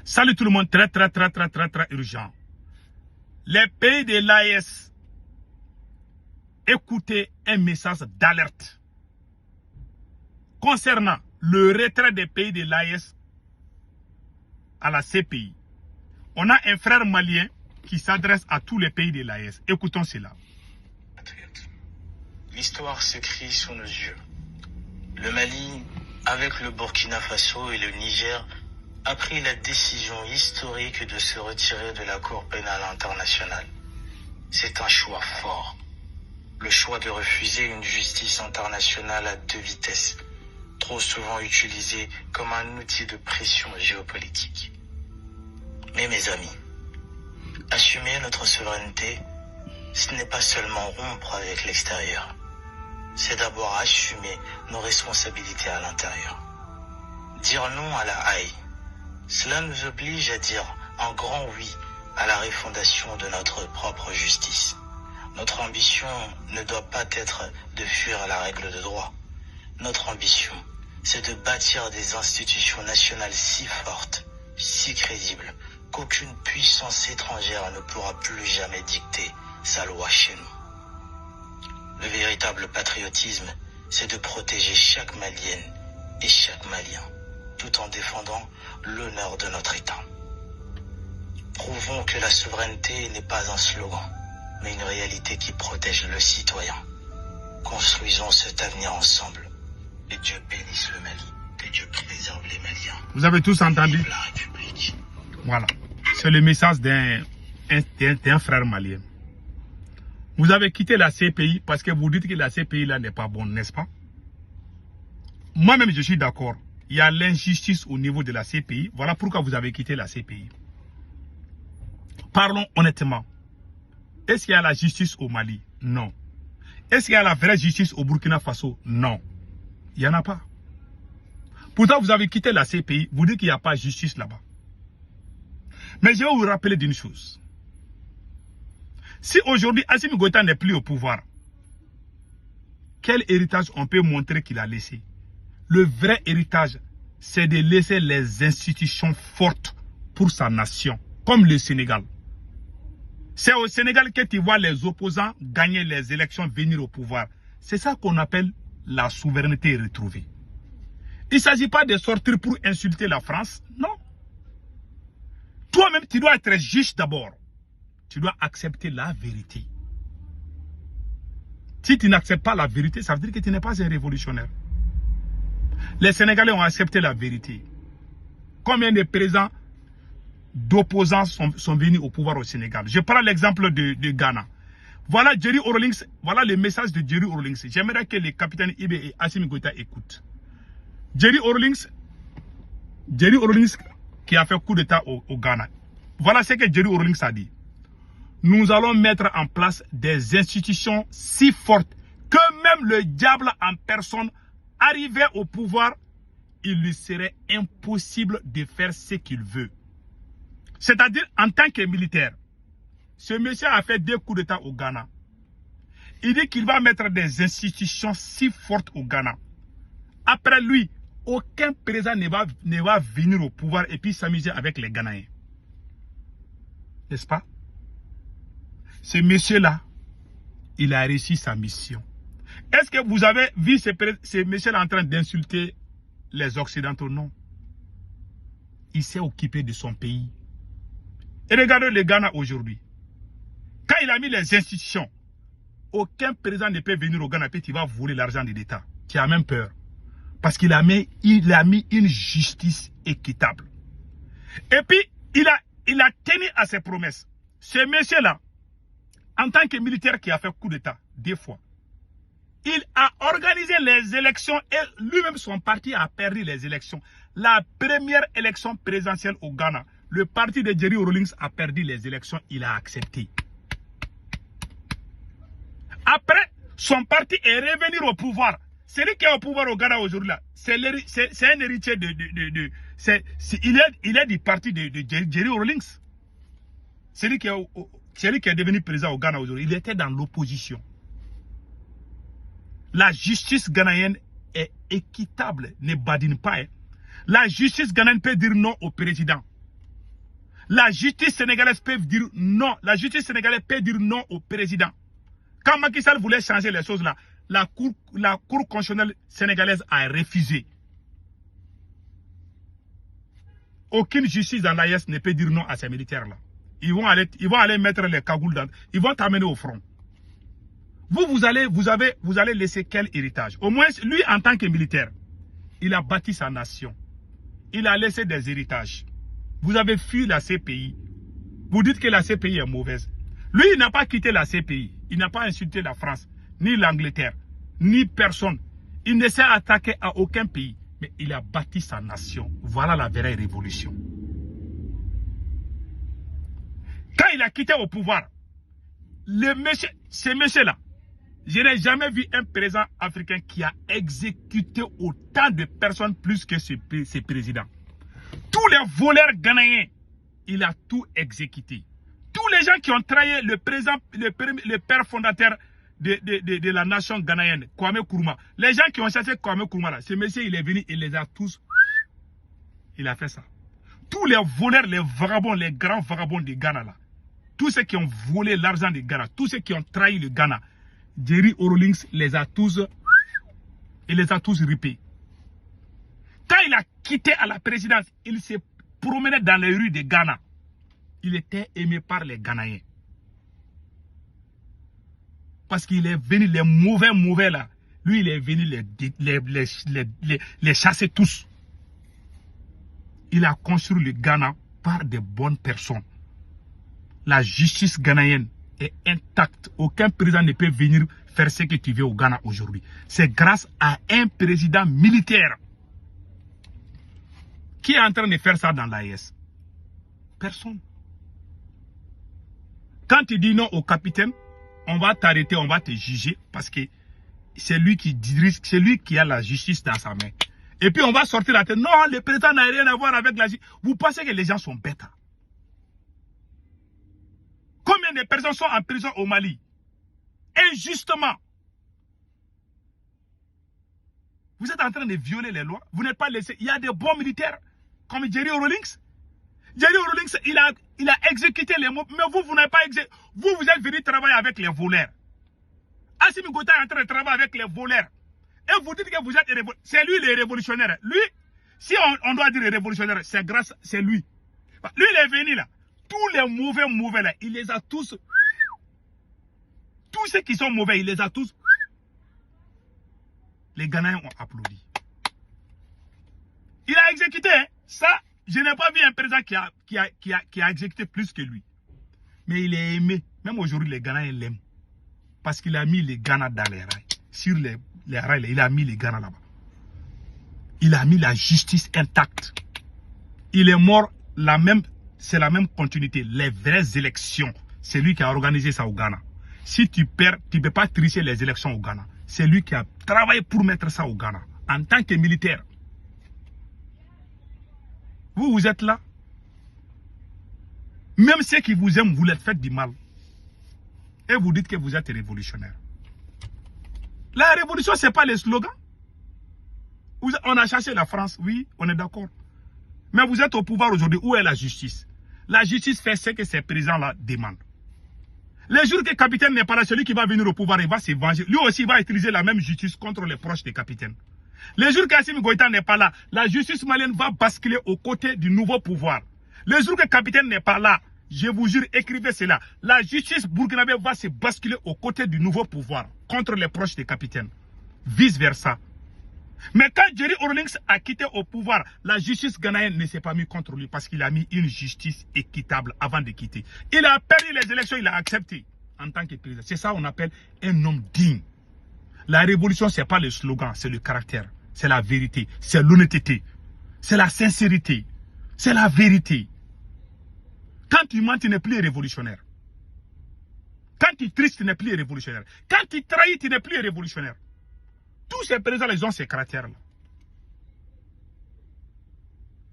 Salut tout le monde, très urgent. Les pays de l'AES, écoutez un message d'alerte concernant le retrait des pays de l'AES à la CPI. On a un frère malien qui s'adresse à tous les pays de l'AES. Écoutons cela. L'histoire s'écrit sous nos yeux. Le Mali, avec le Burkina Faso et le Niger, a pris la décision historique de se retirer de la Cour pénale internationale. C'est un choix fort. Le choix de refuser une justice internationale à deux vitesses, trop souvent utilisée comme un outil de pression géopolitique. Mais mes amis, assumer notre souveraineté, ce n'est pas seulement rompre avec l'extérieur. C'est d'abord assumer nos responsabilités à l'intérieur. Dire non à la haie. Cela nous oblige à dire un grand oui à la refondation de notre propre justice. Notre ambition ne doit pas être de fuir la règle de droit. Notre ambition, c'est de bâtir des institutions nationales si fortes, si crédibles, qu'aucune puissance étrangère ne pourra plus jamais dicter sa loi chez nous. Le véritable patriotisme, c'est de protéger chaque Malienne et chaque Malien, tout en défendant l'honneur de notre État. Prouvons que la souveraineté n'est pas un slogan, mais une réalité qui protège le citoyen. Construisons cet avenir ensemble. Et Dieu bénisse le Mali. Que Dieu préserve les Maliens. Vous avez tous entendu? Vive la République. Voilà. C'est le message d'un frère malien. Vous avez quitté la CPI parce que vous dites que la CPI là n'est pas bonne, n'est-ce pas? Moi-même, je suis d'accord. Il y a l'injustice au niveau de la CPI. Voilà pourquoi vous avez quitté la CPI. Parlons honnêtement. Est-ce qu'il y a la justice au Mali? Non. Est-ce qu'il y a la vraie justice au Burkina Faso? Non. Il n'y en a pas. Pourtant, vous avez quitté la CPI. Vous dites qu'il n'y a pas de justice là-bas. Mais je vais vous rappeler d'une chose. Si aujourd'hui Assimi Goïta n'est plus au pouvoir, quel héritage on peut montrer qu'il a laissé? Le vrai héritage, c'est de laisser les institutions fortes pour sa nation, comme le Sénégal. C'est au Sénégal que tu vois les opposants gagner les élections, venir au pouvoir. C'est ça qu'on appelle la souveraineté retrouvée. Il ne s'agit pas de sortir pour insulter la France, non. Toi-même, tu dois être juge d'abord. Tu dois accepter la vérité. Si tu n'acceptes pas la vérité, ça veut dire que tu n'es pas un révolutionnaire. Les Sénégalais ont accepté la vérité. Combien de présidents d'opposants sont venus au pouvoir au Sénégal? Je prends l'exemple de Ghana. Voilà Jerry Rawlings, voilà le message de Jerry Rawlings. J'aimerais que les capitaines Ibe et Assimi Goïta écoutent. Jerry Rawlings qui a fait coup d'état au Ghana. Voilà ce que Jerry Rawlings a dit. Nous allons mettre en place des institutions si fortes que même le diable en personne arrivé au pouvoir, il lui serait impossible de faire ce qu'il veut. C'est-à-dire, en tant que militaire, ce monsieur a fait 2 coups d'état au Ghana. Il dit qu'il va mettre des institutions si fortes au Ghana. Après lui, aucun président ne va venir au pouvoir et puis s'amuser avec les Ghanéens. N'est-ce pas? Ce monsieur-là, il a réussi sa mission. Est-ce que vous avez vu ce monsieur-là en train d'insulter les Occidentaux? Non. Il s'est occupé de son pays. Et regardez le Ghana aujourd'hui. Quand il a mis les institutions, aucun président ne peut venir au Ghana et il va voler l'argent de l'État. Tu as même peur. Parce qu'il a mis une justice équitable. Et puis, il a tenu à ses promesses. Ce monsieur-là, en tant que militaire qui a fait coup d'État 2 fois, il a organisé les élections et lui-même son parti a perdu les élections. La première élection présidentielle au Ghana, le parti de Jerry Rawlings a perdu les élections, il a accepté. Après, son parti est revenu au pouvoir. Celui qui est au pouvoir au Ghana aujourd'hui, c'est un héritier il est du parti de Jerry Rawlings. Celui qui est devenu président au Ghana aujourd'hui, il était dans l'opposition. La justice ghanéenne est équitable, ne badine pas. Hein. La justice ghanéenne peut dire non au président. La justice sénégalaise peut dire non. La justice sénégalaise peut dire non au président. Quand Macky Sall voulait changer les choses là, la cour constitutionnelle sénégalaise a refusé. Aucune justice dans l'AES ne peut dire non à ces militaires-là. Ils vont aller mettre les cagoules dans... Ils vont t'amener au front. Vous allez laisser quel héritage? Au moins, lui, en tant que militaire, il a bâti sa nation. Il a laissé des héritages. Vous avez fui la CPI. Vous dites que la CPI est mauvaise. Lui, il n'a pas quitté la CPI. Il n'a pas insulté la France, ni l'Angleterre, ni personne. Il ne s'est attaqué à aucun pays. Mais il a bâti sa nation. Voilà la vraie révolution. Quand il a quitté au pouvoir, ce monsieur-là, je n'ai jamais vu un président africain qui a exécuté autant de personnes plus que ce président. Tous les voleurs ghanéens, il a tout exécuté. Tous les gens qui ont trahi le père fondateur de la nation ghanéenne, Kwame Nkrumah. Les gens qui ont chassé Kwame Nkrumah, là, ce monsieur, il est venu, il les a tous... Il a fait ça. Tous les voleurs, les vagabonds, les grands vagabonds du Ghana, là, tous ceux qui ont volé l'argent du Ghana, tous ceux qui ont trahi le Ghana, Jerry Rawlings les a tous... Il les a tous ripés. Quand il a quitté à la présidence, il s'est promené dans les rues de Ghana. Il était aimé par les Ghanéens. Parce qu'il est venu, les mauvais là, lui il est venu les chasser tous. Il a construit le Ghana par de bonnes personnes. La justice ghanéenne est intacte. Aucun président ne peut venir faire ce que tu veux au Ghana aujourd'hui. C'est grâce à un président militaire. Qui est en train de faire ça dans l'AES? Personne. Quand tu dis non au capitaine, on va t'arrêter, on va te juger parce que c'est lui qui dirige, c'est lui qui a la justice dans sa main. Et puis on va sortir la tête. Non, le président n'a rien à voir avec la justice. Vous pensez que les gens sont bêtes? Combien de personnes sont en prison au Mali? Injustement. Vous êtes en train de violer les lois. Vous n'êtes pas laissé. Il y a des bons militaires comme Jerry Rawlings. Jerry Rawlings, il a exécuté les mots. Mais vous n'avez pas exécuté. Vous êtes venu travailler avec les voleurs. Assimi Goïta est en train de travailler avec les voleurs. Et vous dites que vous êtes révolutionnaire. C'est lui le révolutionnaire. Lui, si on doit dire révolutionnaire, c'est lui. Lui, il est venu là. Tous les mauvais là, il les a tous. Tous ceux qui sont mauvais, il les a tous. Les Ghanéens ont applaudi. Il a exécuté. Hein. Ça, je n'ai pas vu un président qui a exécuté plus que lui. Mais il est aimé. Même aujourd'hui, les Ghanéens l'aiment. Parce qu'il a mis les Ghana dans les rails. Sur les rails, il a mis les Ghana là-bas. Il a mis la justice intacte. Il est mort, c'est la même continuité. Les vraies élections, c'est lui qui a organisé ça au Ghana. Si tu perds, tu ne peux pas tricher les élections au Ghana. C'est lui qui a travaillé pour mettre ça au Ghana. En tant que militaire. Vous êtes là. Même ceux qui vous aiment, vous leur faites du mal. Et vous dites que vous êtes révolutionnaire. La révolution, ce n'est pas les slogans. On a chassé la France, oui, on est d'accord. Mais vous êtes au pouvoir aujourd'hui. Où est la justice? La justice fait ce que ces présidents-là demandent. Les jours que le capitaine n'est pas là, celui qui va venir au pouvoir, il va se venger. Lui aussi, il va utiliser la même justice contre les proches des capitaines. Les jours qu'Assimi Goïta n'est pas là, la justice malienne va basculer aux côtés du nouveau pouvoir. Les jours que le capitaine n'est pas là, je vous jure, écrivez cela. La justice burkinabé va se basculer aux côtés du nouveau pouvoir contre les proches des capitaines. Vice versa. Mais quand Jerry Rawlings a quitté au pouvoir, la justice ghanéenne ne s'est pas mise contre lui parce qu'il a mis une justice équitable avant de quitter. Il a perdu les élections, il a accepté en tant que président. C'est ça qu'on appelle un homme digne. La révolution, ce n'est pas le slogan, c'est le caractère, c'est la vérité, c'est l'honnêteté, c'est la sincérité, c'est la vérité. Quand tu mens, tu n'es plus révolutionnaire. Quand tu tristes, tu n'es plus révolutionnaire. Quand tu trahis, tu n'es plus révolutionnaire. Tous ces présidents, ils ont ces caractères-là.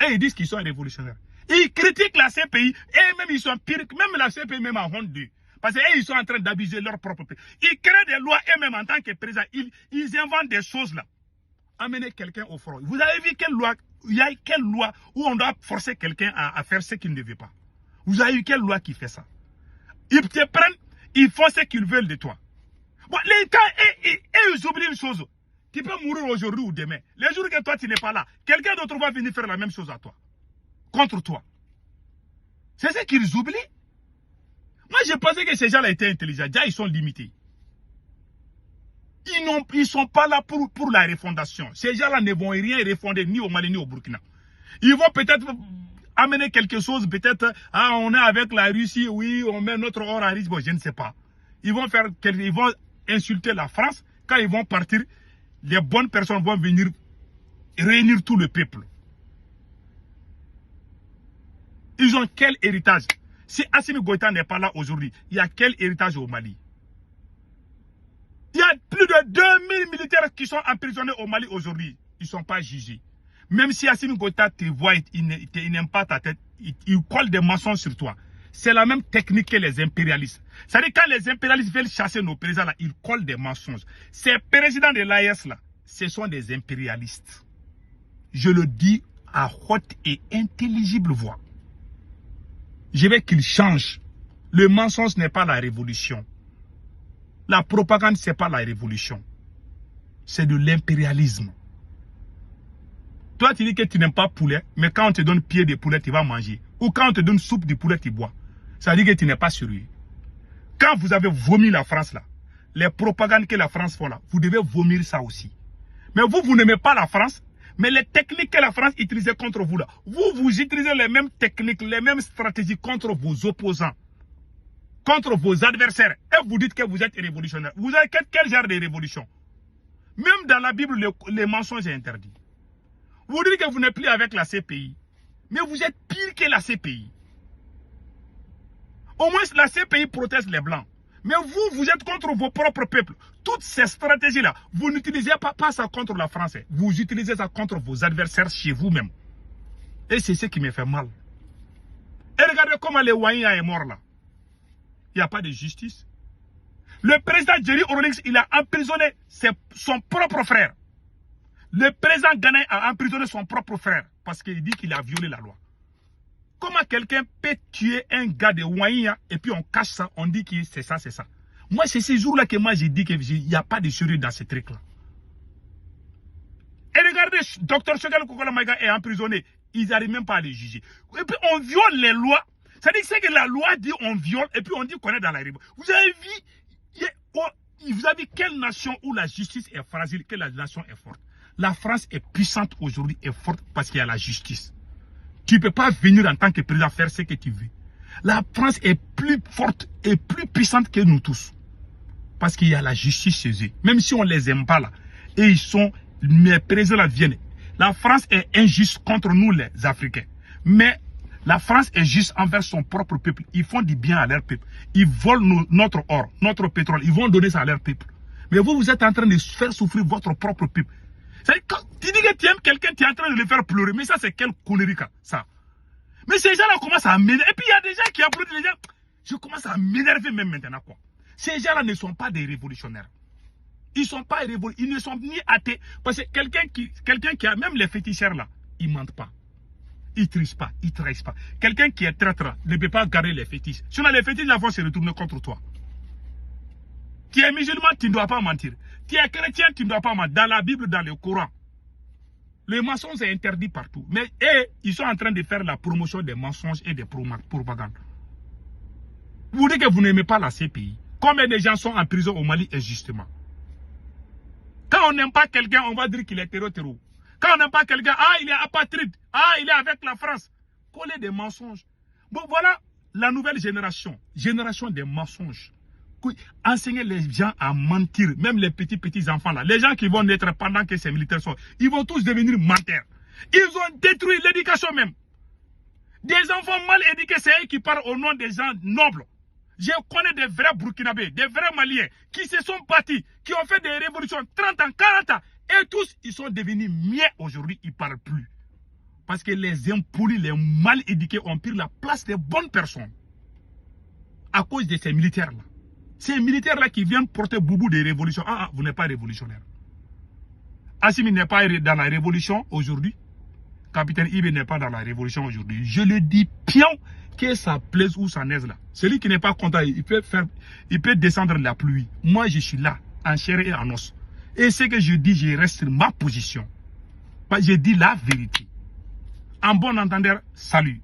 Et ils disent qu'ils sont révolutionnaires. Ils critiquent la CPI, et même ils sont pires, même la CPI même en honte d'eux. Parce qu'ils sont en train d'abuser leur propre pays. Ils créent des lois, et même en tant que président, ils inventent des choses là. Amener quelqu'un au front. Vous avez vu quelle loi, il y a quelle loi où on doit forcer quelqu'un à faire ce qu'il ne veut pas. Vous avez eu quelle loi qui fait ça? Ils te prennent, ils font ce qu'ils veulent de toi. Bon, les cas, et ils oublient une chose. Tu peux mourir aujourd'hui ou demain. Les jours que toi tu n'es pas là, quelqu'un d'autre va venir faire la même chose à toi. Contre toi. C'est ce qu'ils oublient. Moi, je pensais que ces gens-là étaient intelligents. Déjà, ils sont limités. Ils ne sont pas là pour la refondation. Ces gens-là ne vont rien refonder ni au Mali ni au Burkina. Ils vont peut-être amener quelque chose, peut-être, on est avec la Russie, oui, on met notre or à risque, bon, je ne sais pas. Ils vont insulter la France. Quand ils vont partir, les bonnes personnes vont venir réunir tout le peuple. Ils ont quel héritage? Si Assimi Goïta n'est pas là aujourd'hui, il y a quel héritage au Mali? Il y a plus de 2000 militaires qui sont emprisonnés au Mali aujourd'hui. Ils ne sont pas jugés. Même si Assimi Goïta te voit, il n'aime pas ta tête, il colle des mensonges sur toi. C'est la même technique que les impérialistes. C'est-à-dire quand les impérialistes veulent chasser nos présidents, là, ils collent des mensonges. Ces présidents de l'AES, là, ce sont des impérialistes. Je le dis à haute et intelligible voix. Je veux qu'ils changent. Le mensonge n'est pas la révolution. La propagande, ce n'est pas la révolution. C'est de l'impérialisme. Toi, tu dis que tu n'aimes pas poulet, mais quand on te donne pied de poulet, tu vas manger. Ou quand on te donne soupe de poulet, tu bois. Ça veut dire que tu n'es pas sérieux. Quand vous avez vomi la France, là, les propagandes que la France fait là, vous devez vomir ça aussi. Mais vous n'aimez pas la France, mais les techniques que la France utilisait contre vous là, vous utilisez les mêmes techniques, les mêmes stratégies contre vos opposants, contre vos adversaires. Et vous dites que vous êtes révolutionnaire. Vous avez quel genre de révolution? Même dans la Bible, les mensonges sont interdits. Vous dites que vous n'êtes plus avec la CPI. Mais vous êtes pire que la CPI. Au moins, la CPI protège les Blancs. Mais vous êtes contre vos propres peuples. Toutes ces stratégies-là, vous n'utilisez pas ça contre la France. Vous utilisez ça contre vos adversaires chez vous-même. Et c'est ce qui me fait mal. Et regardez comment le Ouaïa est mort là. Il n'y a pas de justice. Le président Jerry Rawlings, il a emprisonné son propre frère. Le président Ghanéen a emprisonné son propre frère parce qu'il dit qu'il a violé la loi. Comment quelqu'un peut tuer un gars de Ouaïa et puis on cache ça, on dit que c'est ça, c'est ça. Moi, c'est ces jours-là que moi j'ai dit qu'il n'y a pas de sérieux dans ce truc-là. Et regardez, Dr Choguel Kokola Maïga est emprisonné. Ils n'arrivent même pas à le juger. Et puis on viole les lois. C'est-à-dire que la loi dit on viole et puis on dit qu'on est dans la révolution. Vous avez vu, vous avez vu quelle nation où la justice est fragile, quelle la nation est forte. La France est puissante aujourd'hui, est forte parce qu'il y a la justice. Tu ne peux pas venir en tant que président faire ce que tu veux. La France est plus forte et plus puissante que nous tous. Parce qu'il y a la justice chez eux. Même si on ne les aime pas là. Et mes présidents viennent. La France est injuste contre nous les Africains. Mais la France est juste envers son propre peuple. Ils font du bien à leur peuple. Ils volent notre or, notre pétrole. Ils vont donner ça à leur peuple. Mais vous êtes en train de faire souffrir votre propre peuple. Quand tu dis que tu aimes quelqu'un, tu es en train de le faire pleurer. Mais ça, c'est quelle connerie, ça. Mais ces gens-là commencent à m'énerver. Et puis, il y a des gens qui applaudissent les gens. Je commence à m'énerver même maintenant, quoi. Ces gens-là ne sont pas des révolutionnaires. Ils ne sont pas révolutionnaires. Ils ne sont ni athées. Parce que quelqu'un qui a, même les féticheurs, là, ils ne mentent pas. Ils ne trichent pas. Ils ne trahissent pas. Quelqu'un qui est traître ne peut pas garder les fétiches. Sinon, les fétiches vont se retourner contre toi. Tu es musulman, tu ne dois pas mentir. Tu es chrétien, tu ne dois pas mentir. Dans la Bible, dans le Coran, le mensonge est interdit partout. Mais ils sont en train de faire la promotion des mensonges et des propagandes. Vous dites que vous n'aimez pas la CPI. Combien de gens sont en prison au Mali injustement? Quand on n'aime pas quelqu'un, on va dire qu'il est terreau. Quand on n'aime pas quelqu'un, il est apatride. Il est avec la France. Coller des mensonges. Bon, voilà la nouvelle génération. Génération des mensonges. Enseigner les gens à mentir, même les petits enfants là, les gens qui vont naître pendant que ces militaires sont, ils vont tous devenir menteurs. Ils ont détruit l'éducation même. Des enfants mal éduqués, c'est eux qui parlent au nom des gens nobles. Je connais des vrais Burkinabés, des vrais Maliens qui se sont battus, qui ont fait des révolutions 30 ans, 40 ans, et tous ils sont devenus miens aujourd'hui, ils ne parlent plus. Parce que les impolis, les mal éduqués ont pris la place des bonnes personnes à cause de ces militaires là. Ces militaires-là qui viennent porter boubou des révolutions. Vous n'êtes pas révolutionnaire. Assimi n'est pas dans la révolution aujourd'hui. Capitaine Ibe n'est pas dans la révolution aujourd'hui. Je le dis pion que ça plaise ou ça n'aise là. Celui qui n'est pas content, il peut descendre la pluie. Moi, je suis là, en chair et en os. Et ce que je dis, je reste sur ma position. Je dis la vérité. En bon entendeur, salut.